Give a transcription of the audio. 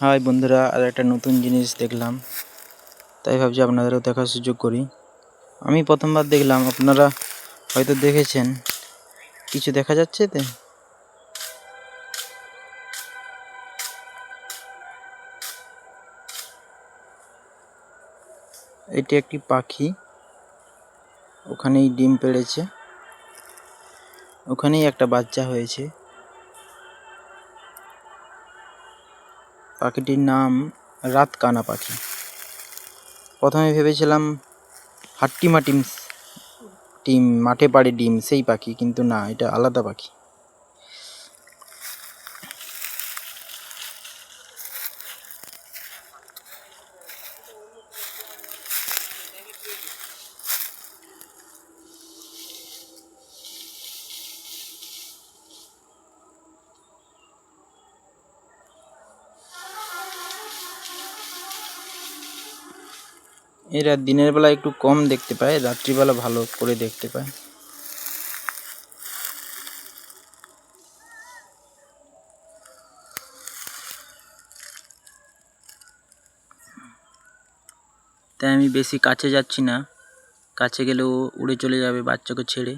High বন্ধুরা, আর একটা নতুন জিনিস দেখলাম, তাই ভাবছি আপনাদেরও দেখার সুযোগ করি। আমি প্রথমবার দেখলাম, আপনারা হয়তো দেখেছেন। কিছু দেখা যাচ্ছে তো? এটি একটি পাখি, ওখানেই ডিম পেড়েছে, ওখানেই একটা বাচ্চা হয়েছে। পাখিটির নাম রাতকানা পাখি। প্রথমে ভেবেছিলাম হাট্টিমা টিম মাঠে পাড়ে ডিম সেই পাখি, কিন্তু না, এটা আলাদা পাখি। এরা দিনের বেলা একটু কম দেখতে পায়, রাত্রিবেলা ভালো করে দেখতে পায়। তাই আমি বেশি কাছে যাচ্ছি না, কাছে গেলে ও উড়ে চলে যাবে বাচ্চাকে ছেড়ে।